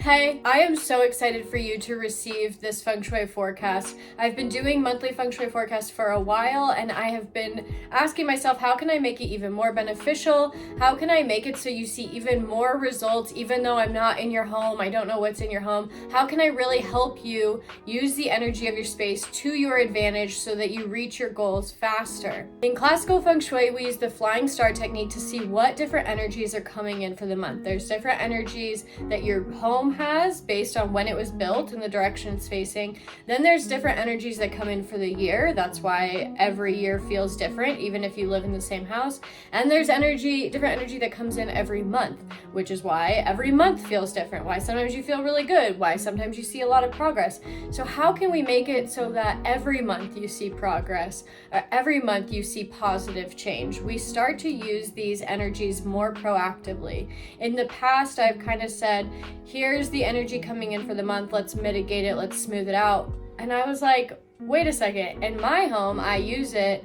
Hey, I am so excited for you to receive this Feng Shui forecast. I've been doing monthly Feng Shui forecasts for a while, and I have been asking myself, how can I make it even more beneficial? How can I make it so you see even more results, even though I'm not in your home? I don't know what's in your home. How can I really help you use the energy of your space to your advantage so that you reach your goals faster? In classical Feng Shui, we use the Flying Star technique to see what different energies are coming in for the month. There's different energies that your home has based on when it was built and the direction it's facing. Then there's different energies that come in for the year. That's why every year feels different, even if you live in the same house. And there's different energy that comes in every month, which is why every month feels different. Why sometimes you feel really good, why sometimes you see a lot of progress. So how can we make it so that every month you see progress, or every month you see positive change? We start to use these energies more proactively. In the past, I've kind of said, here's the energy coming in for the month, let's mitigate it, let's smooth it out. And I was like, wait a second, in my home, I use it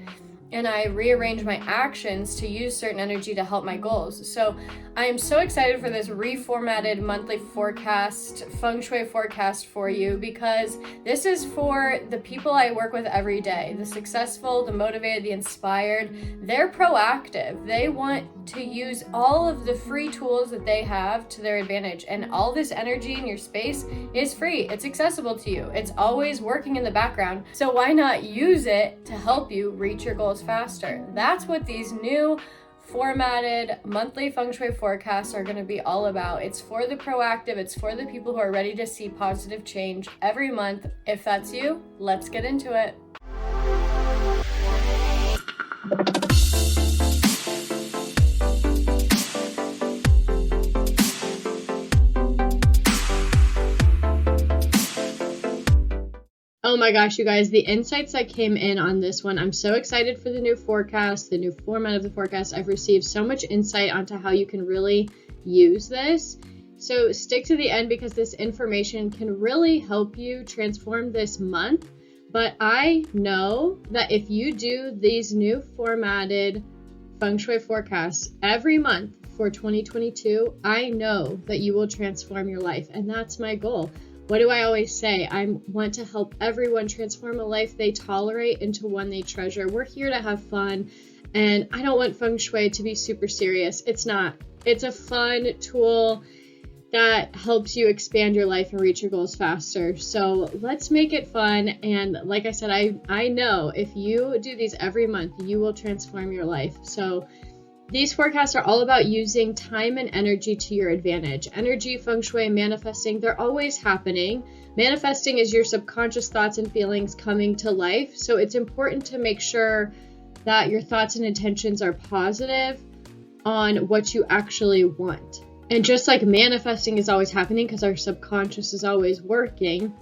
and I rearrange my actions to use certain energy to help my goals. So I am so excited for this reformatted monthly forecast, Feng Shui forecast for you, because this is for the people I work with every day, the successful, the motivated, the inspired. They're proactive. They want to use all of the free tools that they have to their advantage. And all this energy in your space is free. It's accessible to you. It's always working in the background. So why not use it to help you reach your goals faster? That's what these new formatted monthly Feng Shui forecasts are going to be all about. It's for the proactive. It's for the people who are ready to see positive change every month. If that's you, let's get into it. Oh my gosh, you guys, the insights that came in on this one, I'm so excited for the new forecast, the new format of the forecast. I've received so much insight onto how you can really use this. So stick to the end because this information can really help you transform this month. But I know that if you do these new formatted Feng Shui forecasts every month for 2022, I know that you will transform your life. And that's my goal. What do I always say? I want to help everyone transform a life they tolerate into one they treasure. We're here to have fun, and I don't want Feng Shui to be super serious. It's not. It's a fun tool that helps you expand your life and reach your goals faster. So let's make it fun. And like I said, I know if you do these every month, you will transform your life. So these forecasts are all about using time and energy to your advantage. Energy, Feng Shui, manifesting, they're always happening. Manifesting is your subconscious thoughts and feelings coming to life. So it's important to make sure that your thoughts and intentions are positive on what you actually want. And just like manifesting is always happening because our subconscious is always working,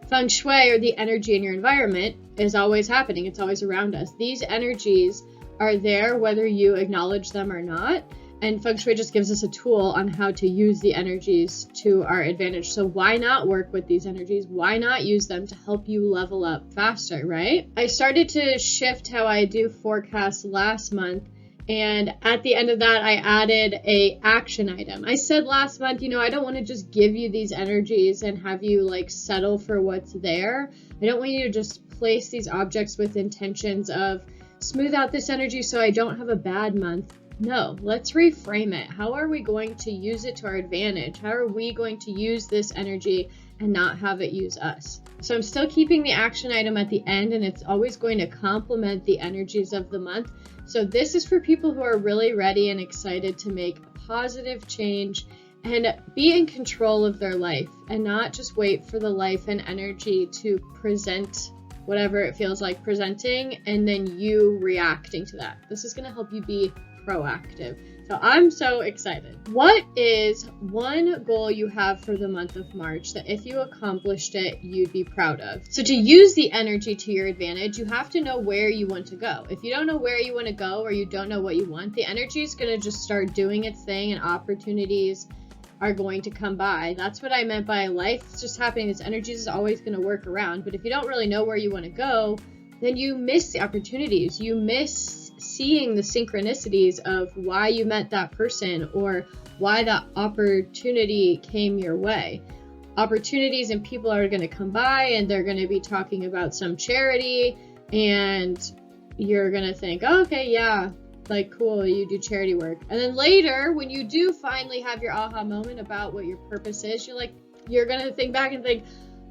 Feng Shui, or the energy in your environment, is always happening. It's always around us. These energies are there whether you acknowledge them or not, and Feng Shui just gives us a tool on how to use the energies to our advantage. So why not work with these energies? Why not use them to help you level up faster, right? I started to shift how I do forecasts last month, and at the end of that I added a action item. I said last month, I don't want to just give you these energies and have you like settle for what's there. I don't want you to just place these objects with intentions of smooth out this energy so I don't have a bad month. No, let's reframe it. How are we going to use it to our advantage? How are we going to use this energy and not have it use us? So I'm still keeping the action item at the end, and it's always going to complement the energies of the month. So this is for people who are really ready and excited to make positive change and be in control of their life and not just wait for the life and energy to present whatever it feels like presenting, and then you reacting to that. This is going to help you be proactive. So I'm so excited. What is one goal you have for the month of March that if you accomplished it, you'd be proud of? So to use the energy to your advantage, you have to know where you want to go. If you don't know where you want to go, or you don't know what you want, the energy is going to just start doing its thing, and opportunities are going to come by. That's what I meant by life. It's just happening. This energy is always going to work around. But if you don't really know where you want to go, then you miss the opportunities. You miss seeing the synchronicities of why you met that person or why that opportunity came your way. opportunities and people are going to come by and they're going to be talking about some charity, and you're going to think, oh, okay, yeah, like, cool, you do charity work. And then later, when you do finally have your aha moment about what your purpose is, you're going to think back and think,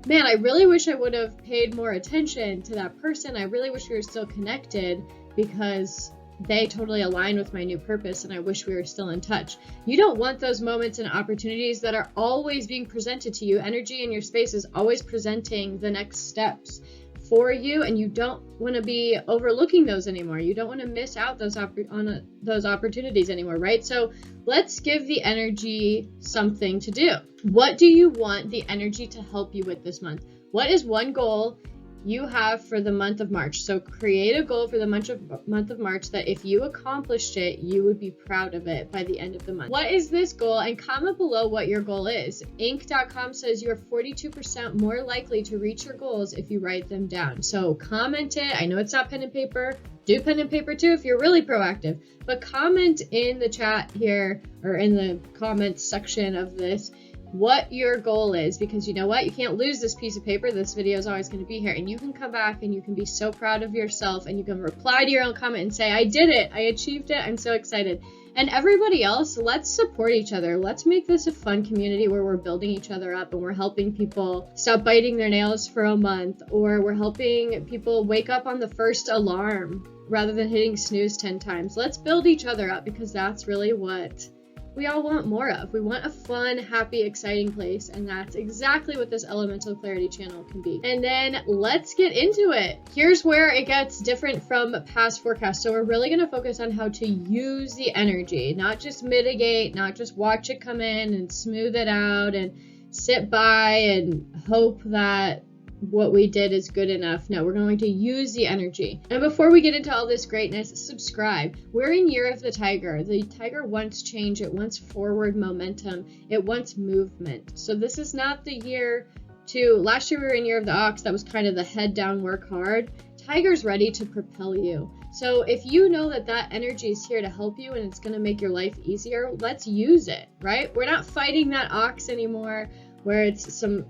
man, I really wish I would have paid more attention to that person. I really wish we were still connected because they totally align with my new purpose, and I wish we were still in touch. You don't want those moments and opportunities that are always being presented to you. Energy in your space is always presenting the next steps for you, and you don't want to be overlooking those anymore. You don't want to miss out those opportunities anymore, right? So let's give the energy something to do. What do you want the energy to help you with this month? What is one goal you have for the month of March? So create a goal for the month of March that if you accomplished it, you would be proud of it by the end of the month. What is this goal? And comment below what your goal is. Inc.com says you're 42% more likely to reach your goals if you write them down. So comment it. I know it's not pen and paper. Do pen and paper too if you're really proactive. But comment in the chat here or in the comments section of this what your goal is, because you know what, you can't lose this piece of paper. This video is always going to be here, and you can come back and you can be so proud of yourself, and you can reply to your own comment and say, I did it, I achieved it, I'm so excited. And everybody else, let's support each other. Let's make this a fun community where we're building each other up and we're helping people stop biting their nails for a month, or we're helping people wake up on the first alarm rather than hitting snooze 10 times. Let's build each other up, because that's really what we all want more of. We want a fun, happy, exciting place, and that's exactly what this Elemental Clarity channel can be. And then let's get into it. Here's where it gets different from past forecasts. So we're really going to focus on how to use the energy, not just mitigate, not just watch it come in and smooth it out and sit by and hope that what we did is good enough. No, we're going to use the energy. And before we get into all this greatness, subscribe. We're in Year of the Tiger. The Tiger wants change. It wants forward momentum. It wants movement. So this is not the year to, last year we were in Year of the Ox. That was kind of the head down, work hard. Tiger's ready to propel you. So if you know that that energy is here to help you and it's going to make your life easier, let's use it, right? We're not fighting that ox anymore where it's some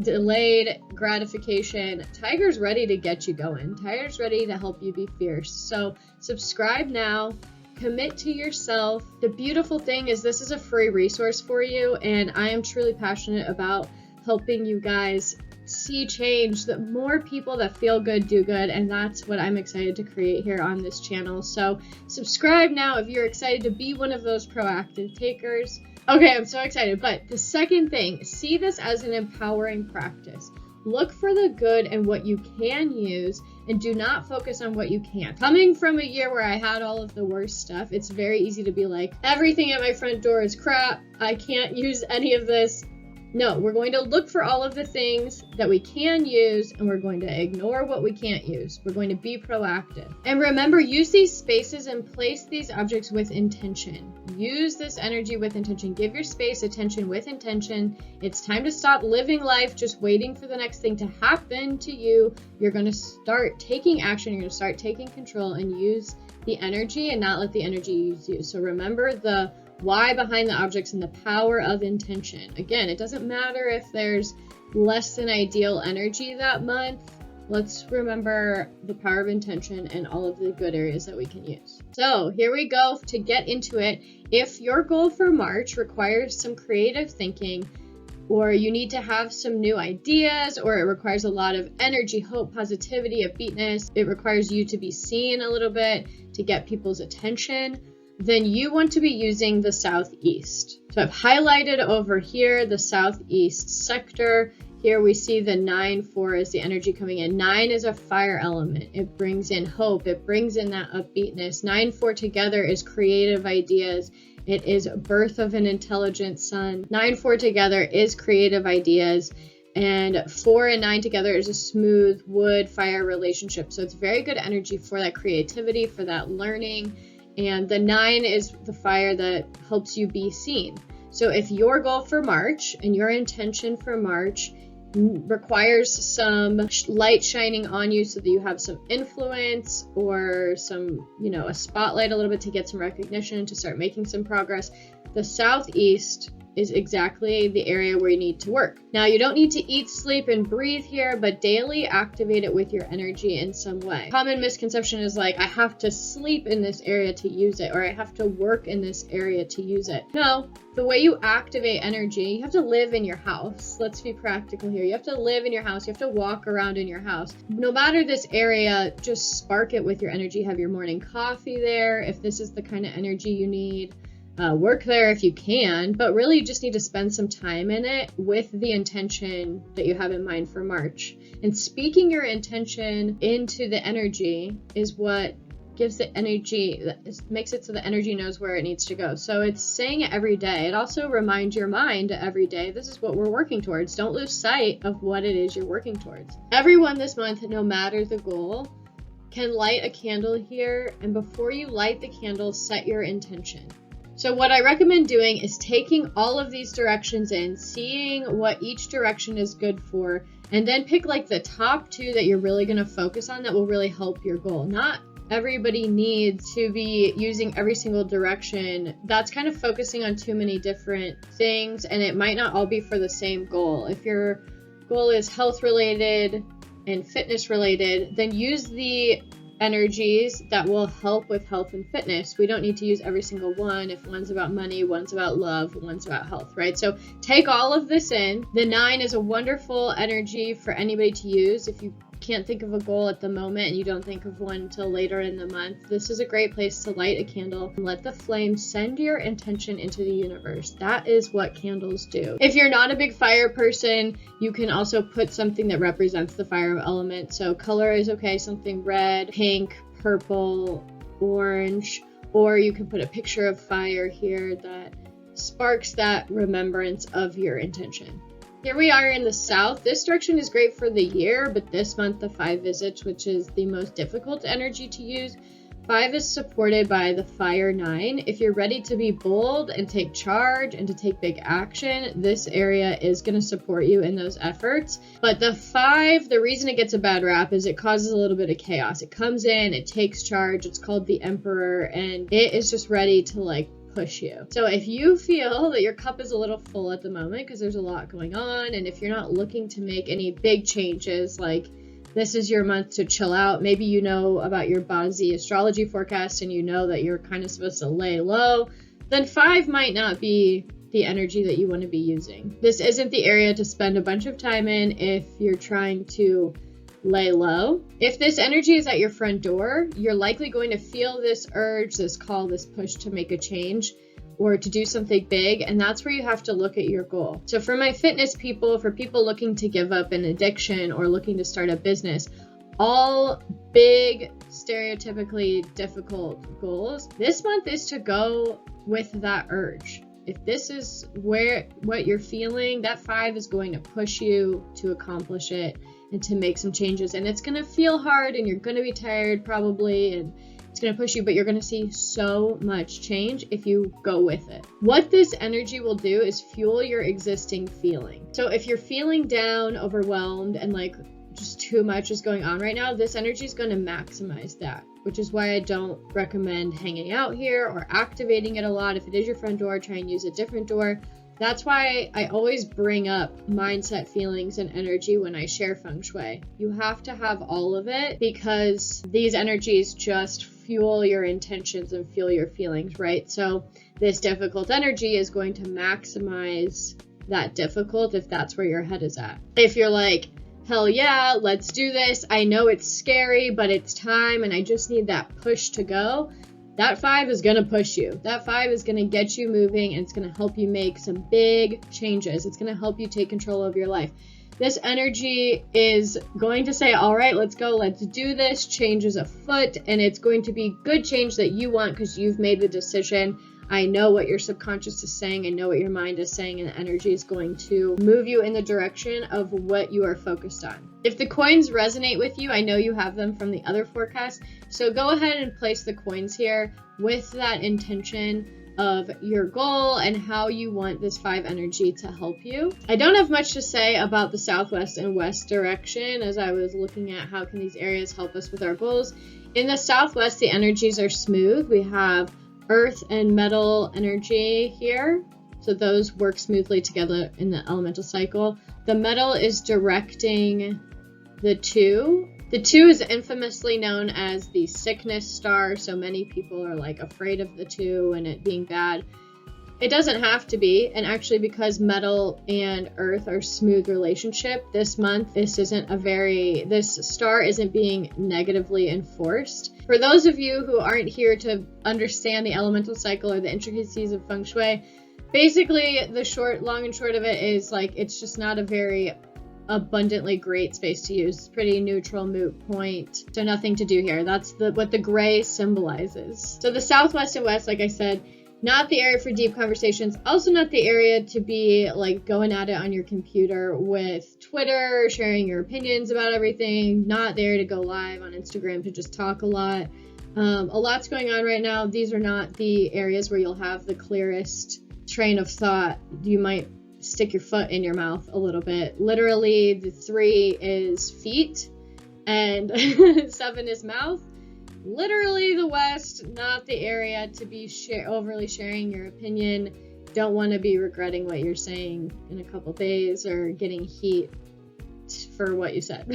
delayed gratification. Tiger's ready to get you going. Tiger's ready to help you be fierce. So subscribe now, commit to yourself. The beautiful thing is this is a free resource for you, and I am truly passionate about helping you guys see change, that more people that feel good do good, and that's what I'm excited to create here on this channel. So subscribe now if you're excited to be one of those proactive takers. Okay, I'm so excited. But the second thing, see this as an empowering practice. Look for the good and what you can use, and do not focus on what you can't. Coming from a year where I had all of the worst stuff, it's very easy to be like, everything at my front door is crap. I can't use any of this. No, we're going to look for all of the things that we can use, and we're going to ignore what we can't use. We're going to be proactive. And remember, use these spaces and place these objects with intention. Use this energy with intention. Give your space attention with intention. It's time to stop living life just waiting for the next thing to happen to you. You're going to start taking action. You're going to start taking control and use the energy and not let the energy use you. So remember the why behind the objects and the power of intention. Again, it doesn't matter if there's less than ideal energy that month. Let's remember the power of intention and all of the good areas that we can use. So here we go to get into it. If your goal for March requires some creative thinking, or you need to have some new ideas, or it requires a lot of energy, hope, positivity, upbeatness, it requires you to be seen a little bit to get people's attention, then you want to be using the southeast. So I've highlighted over here the southeast sector. Here we see the 9-4 is the energy coming in. 9 is a fire element. It brings in hope. It brings in that upbeatness. 9-4 together is creative ideas. It is birth of an intelligent son. 9-4 together is creative ideas. And 4 and 9 together is a smooth wood fire relationship. So it's very good energy for that creativity, for that learning. And the 9 is the fire that helps you be seen. So if your goal for March and your intention for March requires some light shining on you so that you have some influence or some, a spotlight a little bit to get some recognition, to start making some progress, the southeast is exactly the area where you need to work. Now, you don't need to eat, sleep, and breathe here, but daily activate it with your energy in some way. Common misconception is like, I have to sleep in this area to use it, or I have to work in this area to use it. No, the way you activate energy, you have to live in your house. Let's be practical here. You have to live in your house. You have to walk around in your house. No matter this area, just spark it with your energy. Have your morning coffee there if this is the kind of energy you need. Work there if you can, but really you just need to spend some time in it with the intention that you have in mind for March. And speaking your intention into the energy is what gives the energy, makes it so the energy knows where it needs to go. So it's saying it every day. It also reminds your mind every day, this is what we're working towards. Don't lose sight of what it is you're working towards. Everyone this month, no matter the goal, can light a candle here, and before you light the candle, set your intention. So what I recommend doing is taking all of these directions in, seeing what each direction is good for, and then pick like the top 2 that you're really going to focus on that will really help your goal. Not everybody needs to be using every single direction. That's kind of focusing on too many different things, and it might not all be for the same goal. If your goal is health related and fitness related, then use the energies that will help with health and fitness. We don't need to use every single one. If one's about money, one's about love, one's about health, right? So take all of this in. The 9 is a wonderful energy for anybody to use. If you can't think of a goal at the moment and you don't think of one until later in the month, this is a great place to light a candle and let the flame send your intention into the universe. That is what candles do. If you're not a big fire person, you can also put something that represents the fire element. So color is okay, something red, pink, purple, orange, or you can put a picture of fire here that sparks that remembrance of your intention. Here we are in the south. This direction is great for the year, but this month the 5 visits, which is the most difficult energy to use. 5 is supported by the fire 9. If you're ready to be bold and take charge and to take big action, this area is going to support you in those efforts. But the 5, the reason it gets a bad rap is it causes a little bit of chaos. It comes in, it takes charge. It's called the Emperor, and it is just ready to push you. So if you feel that your cup is a little full at the moment because there's a lot going on, and if you're not looking to make any big changes, like this is your month to chill out, maybe you know about your Bazi astrology forecast and you know that you're kind of supposed to lay low, then 5 might not be the energy that you want to be using. This isn't the area to spend a bunch of time in if you're trying to lay low. If this energy is at your front door, you're likely going to feel this urge, this call, this push to make a change or to do something big, and that's where you have to look at your goal. So for my fitness people, for people looking to give up an addiction or looking to start a business, all big, stereotypically difficult goals, this month is to go with that urge. If this is what you're feeling, that 5 is going to push you to accomplish it and to make some changes. And it's going to feel hard and you're going to be tired probably, and it's going to push you, but you're going to see so much change if you go with it. What this energy will do is fuel your existing feeling. So if you're feeling down, overwhelmed, and just too much is going on right now, this energy is going to maximize that, which is why I don't recommend hanging out here or activating it a lot. If it is your front door, try and use a different door. That's why I always bring up mindset, feelings, and energy when I share Feng Shui. You have to have all of it because these energies just fuel your intentions and fuel your feelings, right? So this difficult energy is going to maximize that difficult if that's where your head is at. If you're like, hell yeah, let's do this, I know it's scary, but it's time and I just need that push to go, that 5 is going to push you. That 5 is going to get you moving, and it's going to help you make some big changes. It's going to help you take control of your life. This energy is going to say, all right, let's go, let's do this. Change is afoot, and it's going to be good change that you want because you've made the decision. I know what your subconscious is saying. I know what your mind is saying, and the energy is going to move you in the direction of what you are focused on. If the coins resonate with you, I know you have them from the other forecast, so go ahead and place the coins here with that intention of your goal and how you want this 5 energy to help you. I don't have much to say about the southwest and west direction as I was looking at how can these areas help us with our goals. In the southwest, the energies are smooth. We have earth and metal energy here. So those work smoothly together in the elemental cycle. The metal is directing the 2. The 2 is infamously known as the sickness star, so many people are like afraid of the 2 and it being bad. It doesn't have to be, and actually because metal and earth are smooth relationship, this month this star isn't being negatively enforced. For those of you who aren't here to understand the elemental cycle or the intricacies of Feng Shui, basically the long and short of it is like it's just not a very abundantly great space to use. It's pretty neutral, moot point, so nothing to do here. That's what the gray symbolizes. So the southwest and west, like I said, not the area for deep conversations, also not the area to be like going at it on your computer with Twitter, sharing your opinions about everything, not there to go live on Instagram to just talk a lot. A lot's going on right now. These are not the areas where you'll have the clearest train of thought. You might stick your foot in your mouth a little bit. Literally, the 3 is feet and 7 is mouth. Literally the west, not the area to be overly sharing your opinion. Don't want to be regretting what you're saying in a couple days or getting heat for what you said.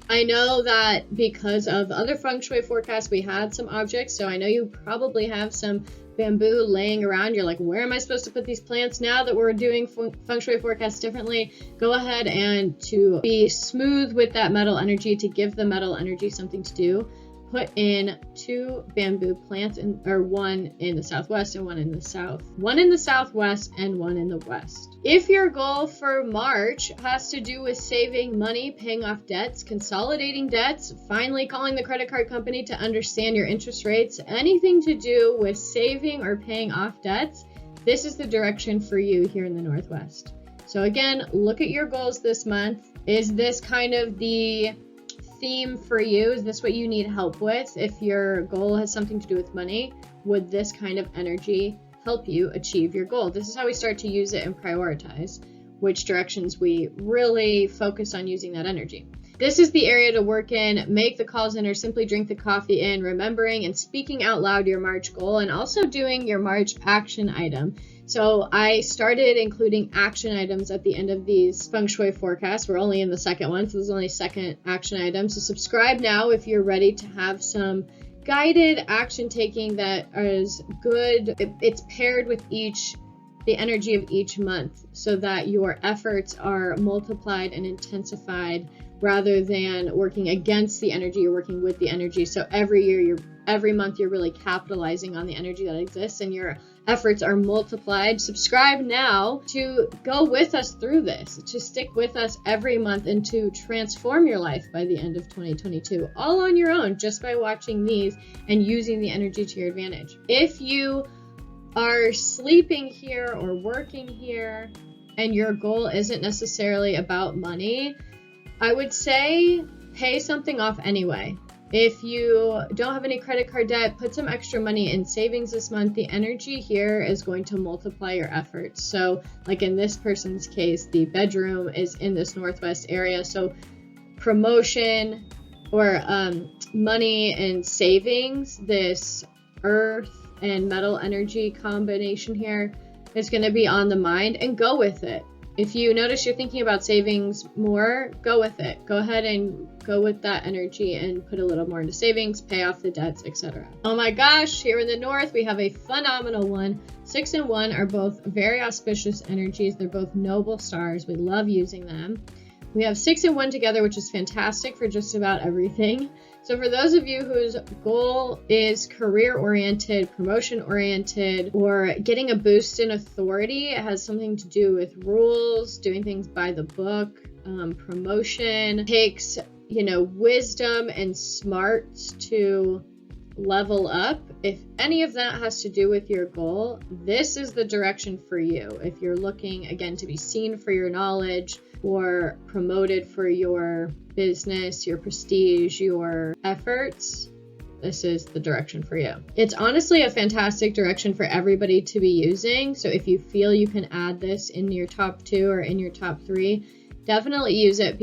I know that because of other Feng Shui forecasts, we had some objects, so I know you probably have some bamboo laying around. You're like, where am I supposed to put these plants now that we're doing Feng Shui forecasts differently? Go ahead and to be smooth with that metal energy, to give the metal energy something to do, put in 2 bamboo plants, or 1 in the southwest and 1 in the south. 1 in the southwest and 1 in the west. If your goal for March has to do with saving money, paying off debts, consolidating debts, finally calling the credit card company to understand your interest rates, anything to do with saving or paying off debts, this is the direction for you here in the Northwest. So again, look at your goals this month. Is this kind of the theme for you? Is this what you need help with? If your goal has something to do with money, would this kind of energy help you achieve your goal? This is how we start to use it and prioritize which directions we really focus on using that energy. This is the area to work in, make the calls in or simply drink the coffee in, remembering and speaking out loud your March goal and also doing your March action item. So I started including action items at the end of these Feng Shui forecasts. We're only in the second one, so there's only second action item. So subscribe now if you're ready to have some guided action taking that is good. It's paired with the energy of each month so that your efforts are multiplied and intensified rather than working against the energy, you're working with the energy. So every month you're really capitalizing on the energy that exists and your efforts are multiplied. Subscribe now to go with us through this, to stick with us every month and to transform your life by the end of 2022, all on your own, just by watching these and using the energy to your advantage. If you are sleeping here or working here and your goal isn't necessarily about money, I would say pay something off anyway. If you don't have any credit card debt, put some extra money in savings this month. The energy here is going to multiply your efforts. So like in this person's case, the bedroom is in this Northwest area. So promotion or money and savings, this earth and metal energy combination here is going to be on the mind, and go with it. If you notice you're thinking about savings more, go with it. Go ahead and go with that energy and put a little more into savings, pay off the debts, etc. Oh my gosh, here in the north, we have a phenomenal one. 6 and 1 are both very auspicious energies. They're both noble stars. We love using them. We have 6 and 1 together, which is fantastic for just about everything. So for those of you whose goal is career-oriented, promotion-oriented, or getting a boost in authority, it has something to do with rules, doing things by the book, promotion, takes, wisdom and smarts to level up. If any of that has to do with your goal, this is the direction for you. If you're looking, again, to be seen for your knowledge or promoted for your business, your prestige, your efforts, this is the direction for you. It's honestly a fantastic direction for everybody to be using. So if you feel you can add this in your top 2 or in your top 3, definitely use it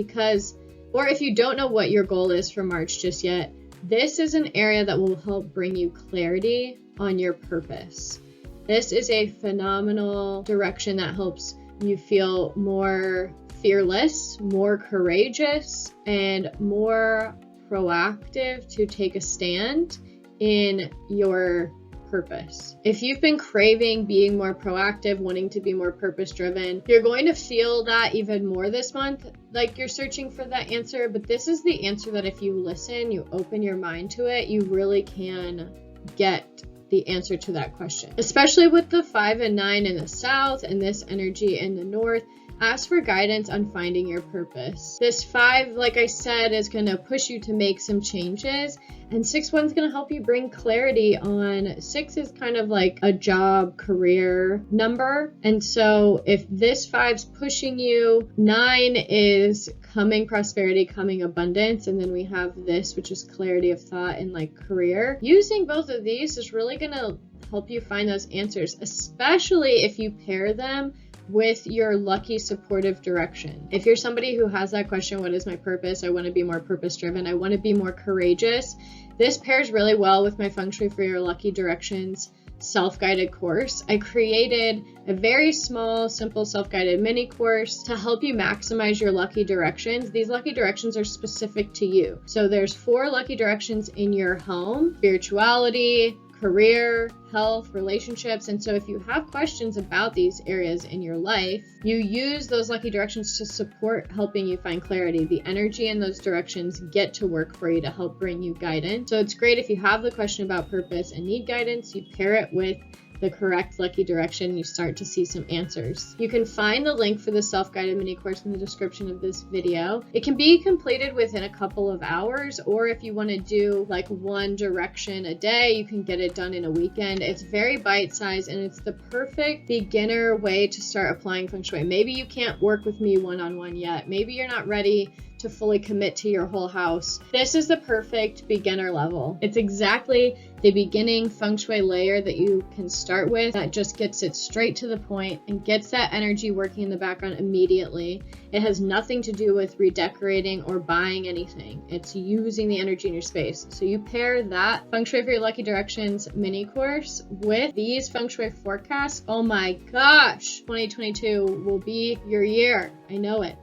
or if you don't know what your goal is for March just yet, this is an area that will help bring you clarity on your purpose. This is a phenomenal direction that helps you feel more fearless, more courageous, and more proactive to take a stand in your purpose. If you've been craving being more proactive, wanting to be more purpose driven, you're going to feel that even more this month, like you're searching for that answer. But this is the answer that if you listen, you open your mind to it, you really can get the answer to that question. Especially with the 5 and 9 in the south and this energy in the north. Ask for guidance on finding your purpose. This 5, like I said, is going to push you to make some changes, and 6-1's going to help you bring clarity on. 6 is kind of like a job, career number, and so if this 5's pushing you, 9 is coming prosperity, coming abundance, and then we have this, which is clarity of thought and like career. Using both of these is really going to help you find those answers, especially if you pair them with your lucky supportive direction. If you're somebody who has that question, what is my purpose? I want to be more purpose driven. I want to be more courageous. This pairs really well with my Feng Shui for Your Lucky Directions self-guided course. I created a very small, simple self-guided mini course to help you maximize your lucky directions. These lucky directions are specific to you. So there's 4 lucky directions in your home: spirituality, career, health, relationships. And so if you have questions about these areas in your life, you use those lucky directions to support helping you find clarity. The energy in those directions get to work for you to help bring you guidance. So it's great if you have the question about purpose and need guidance, you pair it with the correct lucky direction, you start to see some answers. You can find the link for the self-guided mini course in the description of this video. It can be completed within a couple of hours, or if you want to do like 1 direction a day, you can get it done in a weekend. It's very bite-sized, and it's the perfect beginner way to start applying Feng Shui. Maybe you can't work with me one-on-one yet. Maybe you're not ready to fully commit to your whole house. This is the perfect beginner level. It's exactly the beginning Feng Shui layer that you can start with that just gets it straight to the point and gets that energy working in the background immediately. It has nothing to do with redecorating or buying anything. It's using the energy in your space. So you pair that Feng Shui for Your Lucky Directions mini course with these Feng Shui forecasts. Oh my gosh, 2022 will be your year. I know it.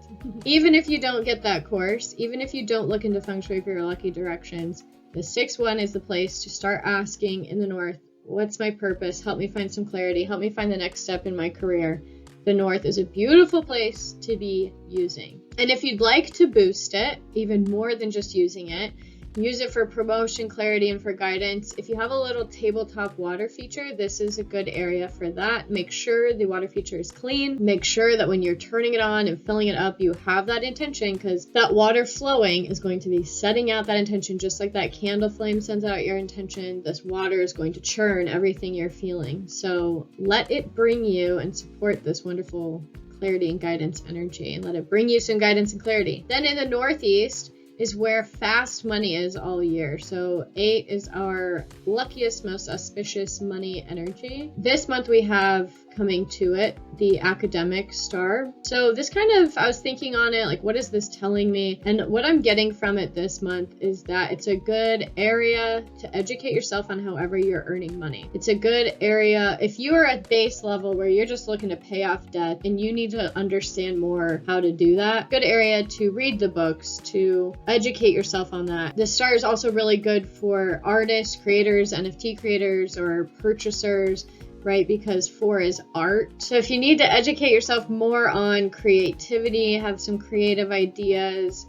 Even if you don't get that course, even if you don't look into Feng Shui for Your Lucky Directions, the 6-1 is the place to start asking in the north, what's my purpose? Help me find some clarity. Help me find the next step in my career. The north is a beautiful place to be using. And if you'd like to boost it, even more than just using it, use it for promotion, clarity, and for guidance. If you have a little tabletop water feature, this is a good area for that. Make sure the water feature is clean. Make sure that when you're turning it on and filling it up, you have that intention, because that water flowing is going to be setting out that intention, just like that candle flame sends out your intention. This water is going to churn everything you're feeling. So let it bring you and support this wonderful clarity and guidance energy, and let it bring you some guidance and clarity. Then in the northeast is where fast money is all year. So 8 is our luckiest, most auspicious money energy. This month we have coming to it the academic star. So this kind of, I was thinking on it, like, what is this telling me? And what I'm getting from it this month is that it's a good area to educate yourself on however you're earning money. It's a good area if you are at base level where you're just looking to pay off debt and you need to understand more how to do that. Good area to read the books, to educate yourself on that. The star is also really good for artists, creators, NFT creators, or purchasers, right? Because 4 is art. So if you need to educate yourself more on creativity, have some creative ideas,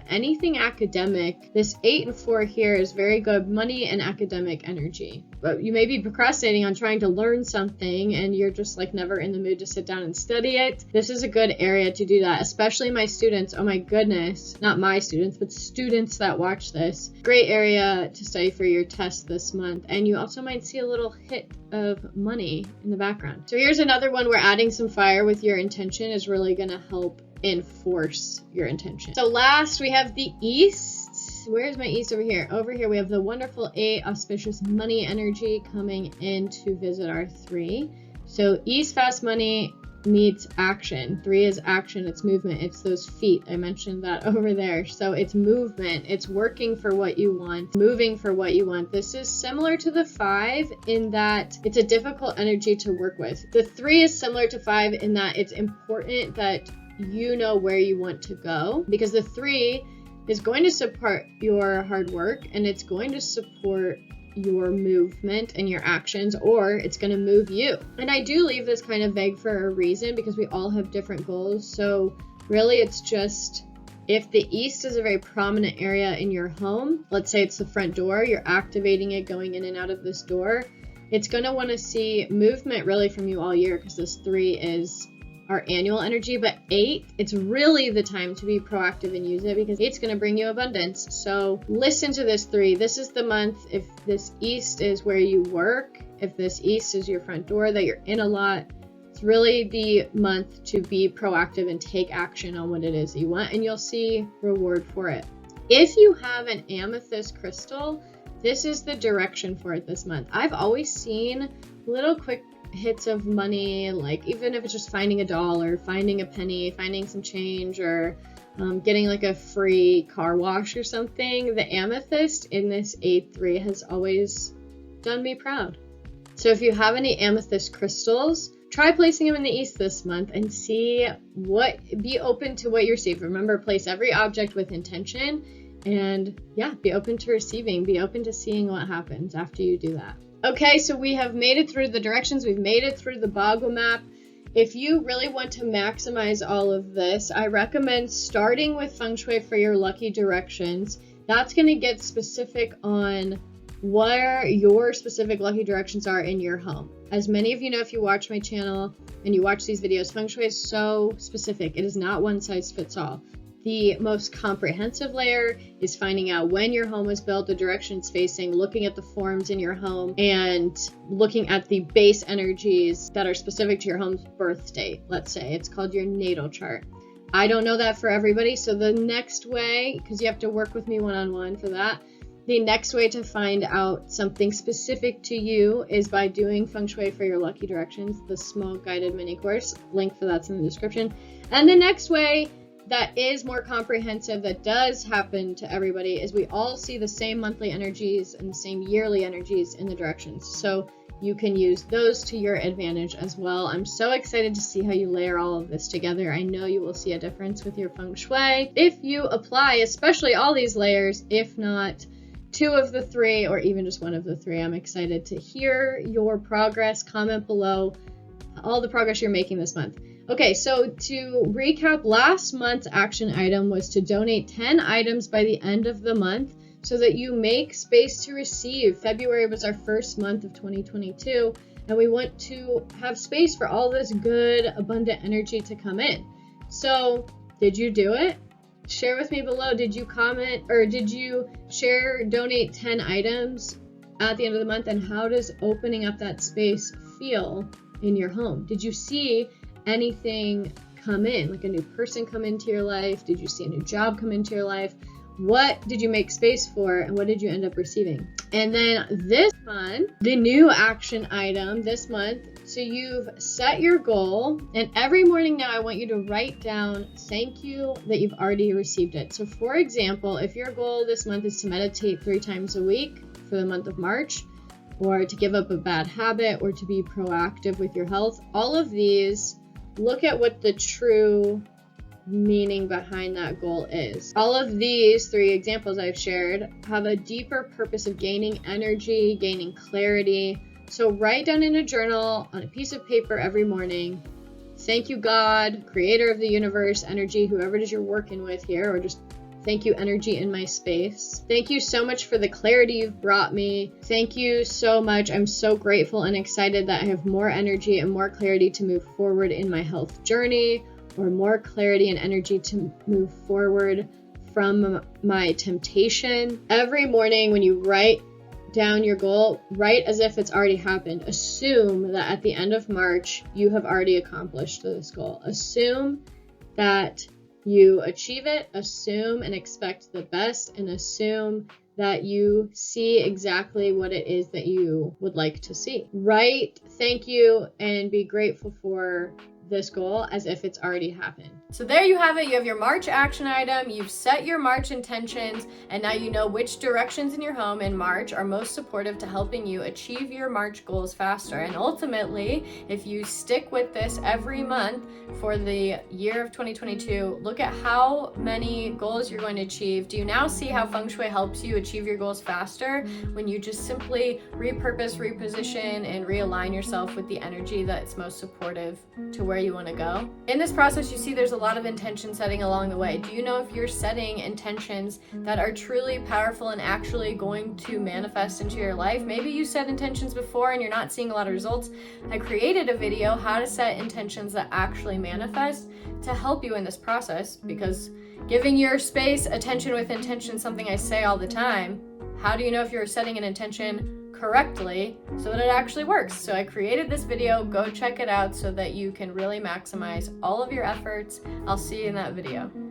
anything academic, this 8 and 4 here is very good money and academic energy. But you may be procrastinating on trying to learn something and you're just like never in the mood to sit down and study it. This is a good area to do that, especially my students. Oh my goodness, not my students, but students that watch this. Great area to study for your test this month. And you also might see a little hit of money in the background. So here's another one where adding some fire with your intention is really going to help enforce your intention. So last we have the east. Where's my east over here? Over here we have the wonderful 8 auspicious money energy coming in to visit our 3. So east fast money meets action. 3 is action, it's movement, it's those feet. I mentioned that over there. So it's movement, it's working for what you want, moving for what you want. This is similar to the 5 in that it's a difficult energy to work with. The 3 is similar to 5 in that it's important that you know where you want to go, because the 3 is going to support your hard work and it's going to support your movement and your actions, or it's going to move you. And I do leave this kind of vague for a reason, because we all have different goals. So really it's just, if the east is a very prominent area in your home, let's say it's the front door, you're activating it, going in and out of this door, it's going to want to see movement really from you all year, because this 3 is our annual energy. But 8, it's really the time to be proactive and use it, because 8's going to bring you abundance. So listen to this 3. This is the month. If this east is where you work, if this east is your front door that you're in a lot, it's really the month to be proactive and take action on what it is that you want, and you'll see reward for it. If you have an amethyst crystal, this is the direction for it this month. I've always seen little quick hits of money, like even if it's just finding a dollar, finding a penny, finding some change, or getting like a free car wash or something. The amethyst in this 8-3 has always done me proud. So if you have any amethyst crystals, try placing them in the east this month and see be open to what you receive. Remember, place every object with intention, and yeah, be open to receiving, be open to seeing what happens after you do that. Okay, so we have made it through the directions, we've made it through the Boggle map. If you really want to maximize all of this, I recommend starting with Feng Shui for your lucky directions. That's going to get specific on where your specific lucky directions are in your home. As many of you know, if you watch my channel and you watch these videos, Feng Shui is so specific. It is not one size fits all. The most comprehensive layer is finding out when your home was built, the direction it's facing, looking at the forms in your home, and looking at the base energies that are specific to your home's birth date. Let's say it's called your natal chart. I don't know that for everybody, so the next way, because you have to work with me one-on-one for that, the next way to find out something specific to you is by doing Feng Shui for your lucky directions, the small guided mini course. Link for that's in the description. And the next way that is more comprehensive, that does happen to everybody, is we all see the same monthly energies and the same yearly energies in the directions. So you can use those to your advantage as well. I'm so excited to see how you layer all of this together. I know you will see a difference with your Feng Shui if you apply, especially all these layers, if not 2 of the 3, or even just 1 of the 3. I'm excited to hear your progress. Comment below all the progress you're making this month. Okay, so to recap, last month's action item was to donate 10 items by the end of the month so that you make space to receive. February was our first month of 2022, and we want to have space for all this good, abundant energy to come in. So, did you do it? Share with me below. Did you comment, or did you donate 10 items at the end of the month? And how does opening up that space feel in your home? Did you see anything come in, like a new person come into your life? Did you see a new job come into your life? What did you make space for, and what did you end up receiving? And then this month, the new action item this month, so you've set your goal, and every morning now I want you to write down thank you that you've already received it. So for example, if your goal this month is to meditate 3 times a week for the month of March, or to give up a bad habit, or to be proactive with your health, all of these, look at what the true meaning behind that goal is. All of these 3 examples I've shared have a deeper purpose of gaining energy, gaining clarity. So write down in a journal, on a piece of paper every morning, thank you God, creator of the universe, energy, whoever it is you're working with here, or just thank you energy in my space. Thank you so much for the clarity you've brought me. Thank you so much. I'm so grateful and excited that I have more energy and more clarity to move forward in my health journey, or more clarity and energy to move forward from my temptation. Every morning when you write down your goal, write as if it's already happened. Assume that at the end of March, you have already accomplished this goal. Assume that you achieve it, assume and expect the best, and assume that you see exactly what it is that you would like to see. Write thank you and be grateful for this goal as if it's already happened. So there you have it. You have your March action item, you've set your March intentions, and now you know which directions in your home in March are most supportive to helping you achieve your March goals faster. And ultimately, if you stick with this every month for the year of 2022, look at how many goals you're going to achieve. Do you now see how Feng Shui helps you achieve your goals faster when you just simply repurpose, reposition, and realign yourself with the energy that's most supportive to where you want to go? In this process, you see there's a lot of intention setting along the way. Do you know if you're setting intentions that are truly powerful and actually going to manifest into your life? Maybe you set intentions before and you're not seeing a lot of results. I created a video, how to set intentions that actually manifest, to help you in this process, because giving your space attention with intention is something I say all the time. How do you know if you're setting an intention correctly so that it actually works? So I created this video. Go check it out so that you can really maximize all of your efforts. I'll see you in that video.